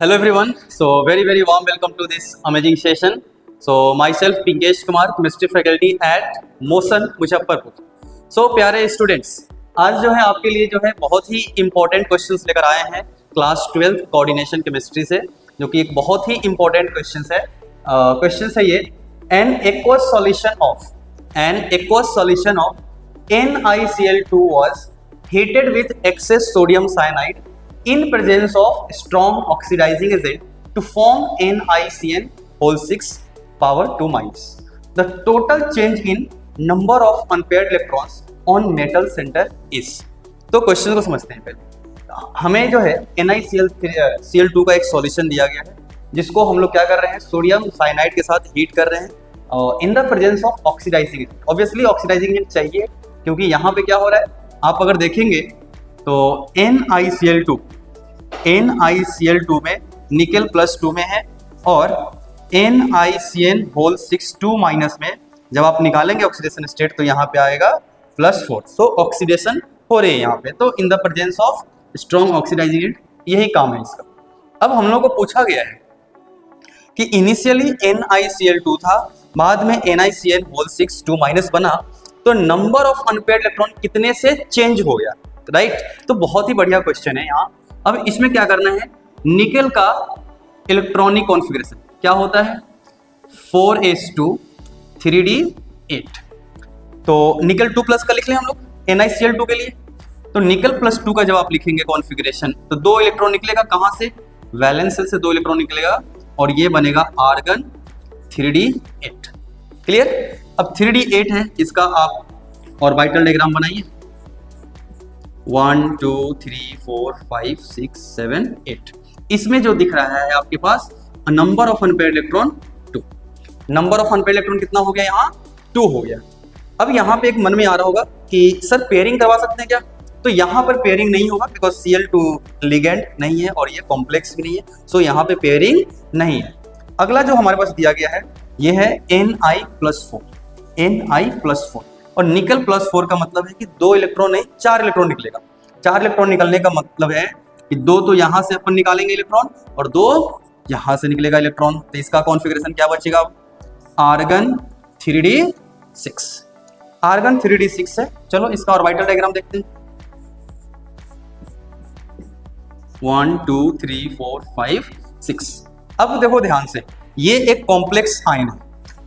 Hello everyone. So very warm welcome to this amazing session. So myself Pinkesh Kumar, chemistry faculty at motion Muzaffarpur. So प्यारे students, आज जो है आपके लिए जो है बहुत ही इंपॉर्टेंट क्वेश्चंस लेकर आए हैं क्लास 12 कोऑर्डिनेशन केमिस्ट्री से, जो कि एक बहुत ही इंपॉर्टेंट क्वेश्चंस है. क्वेश्चंस है ये, an aqueous solution of NiCl2 was heated with excess sodium cyanide in presence of strong oxidizing agent to form NiCN whole 6 power 2 minus. The total change in number of unpaired electrons on metal center is. तो question को समझते हैं पहले. हमें जो है NiCl2 का एक सॉल्यूशन दिया गया है, जिसको हम लोग क्या कर रहे हैं, सोडियम साइनाइड के साथ हीट कर रहे हैं in the presence of oxidising agent. Obviously oxidising agent चाहिए, क्योंकि यहाँ पे क्या हो रहा है, आप अगर देखेंगे तो NiCl2 में निकल +2 में है और NiCN होल 6 2 माइनस में जब आप निकालेंगे ऑक्सीडेशन स्टेट तो यहाँ पे आएगा +4. सो ऑक्सीडेशन हो रही है यहाँ पे, तो in the presence of strong oxidising agent, यही काम है इसका. अब हम लोग को पूछा गया है कि इनिशियली NiCl2 था, बाद में NiCN होल 6 2 माइनस बना, तो नंबर ऑफ अनपेयर्ड इलेक्ट्रॉन कितने से चेंज हो गया, राइट. तो बहुत ही बढ़िया क्वेश्चन है यहाँ. अब इसमें क्या करना है, निकेल का इलेक्ट्रॉनिक कॉन्फ़िगरेशन क्या होता है, 4s2 3d8. तो निकल 2+ का लिख लें हम लोग NiCl2 के लिए. तो निकल +2 का जब आप लिखेंगे कॉन्फ़िगरेशन, तो 2 इलेक्ट्रॉन निकलेगा कहाँ से, वैलेंस शेल से 2 इलेक्ट्रॉन निकलेगा और ये बनेगा आर्गन 3d8. क्लियर. अब 3d8 है, इसका आप ऑर्बिटल डायग्राम बनाइए. 1 2 3 4 5 6 7 8. इसमें जो दिख रहा है आपके पास number of unpaired electron 2. Number of unpaired electron कितना हो गया, यहाँ 2 हो गया. अब यहाँ पे एक मन में आ रहा होगा कि सर पेयरिंग करवा सकते हैं क्या, तो यहाँ पर पेयरिंग नहीं होगा, बिकॉज Cl2 लिगेंड नहीं है और ये कॉम्प्लेक्स भी नहीं है, सो यहाँ पे पेयरिंग नहीं है. अगला जो हमारे पास दिया गया है ये है Ni+4 और निकल +4 का मतलब है कि 2 इलेक्ट्रॉन नहीं 4 इलेक्ट्रॉन निकलेगा. 4 इलेक्ट्रॉन निकलने का मतलब है कि 2 तो यहाँ से अपन निकालेंगे इलेक्ट्रॉन और 2 यहाँ से निकलेगा इलेक्ट्रॉन. तो इसका कॉन्फ़िगरेशन क्या बचेगा, आर्गन 3d6. आर्गन 3d6 है. चलो इसका ऑर्बिटल डायग्राम देखते हैं. 1 2 3 4 5 6. अब देखो ध्यान से, ये एक कॉम्प्लेक्स आयन है.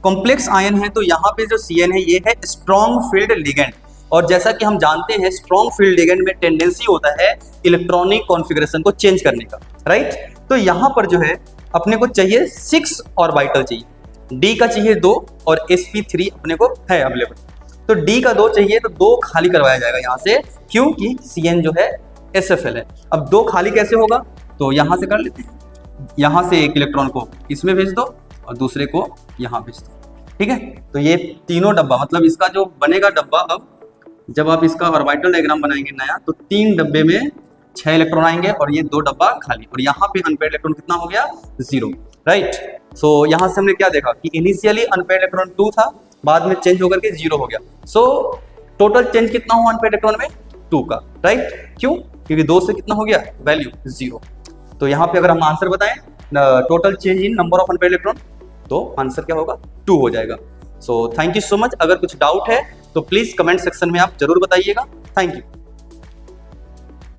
कॉम्प्लेक्स आयन है तो यहाँ पे जो Cn है ये है स्ट्रॉन्ग फील्ड लिगेंड, और जैसा कि हम जानते हैं स्ट्रॉन्ग फील्ड लिगेंड में टेंडेंसी होता है इलेक्ट्रॉनिक कॉन्फ़िगरेशन को चेंज करने का, राइट. तो यहाँ पर जो है अपने को चाहिए 6 ऑर्बिटल चाहिए, D का चाहिए 2 और sp3 अपने को है अवेलेबल. तो D का 2 चाहिए, तो 2 खाली करवाया जाएगा यहाँ से, क्योंकि Cn जो है SFL है. अब 2 खाली कैसे होगा, तो यहाँ से कर लेते हैं. यहाँ से एक इलेक्ट्रॉन को इसमें भेज दो और दूसरे को यहाँ भेज दो, ठीक है. तो ये तीनों डब्बा, मतलब इसका जो बनेगा डब्बा, अब जब आप इसका ऑर्बिटल डायग्राम बनाएंगे नया, तो 3 डब्बे में 6 इलेक्ट्रॉन आएंगे और ये 2 डब्बा खाली, और यहाँ पे अनपेयर्ड इलेक्ट्रॉन कितना हो गया, 0, राइट. सो यहाँ से हमने क्या देखा कि इनिशियली अनपेयर्ड इलेक्ट्रॉन 2 था, बाद में चेंज होकर के 0 हो गया. सो टोटल चेंज कितना हुआ अनपेयर्ड इलेक्ट्रॉन में, 2 का, राइट. क्यों, क्योंकि 2 से कितना हो गया वैल्यू 0. तो यहाँ पे अगर हम आंसर बताएं total change in number of unpaired electron, तो आंसर क्या होगा, 2 हो जाएगा. So thank you so much. अगर कुछ डाउट है तो प्लीज कमेंट सेक्शन में आप जरूर बताइएगा. Thank you.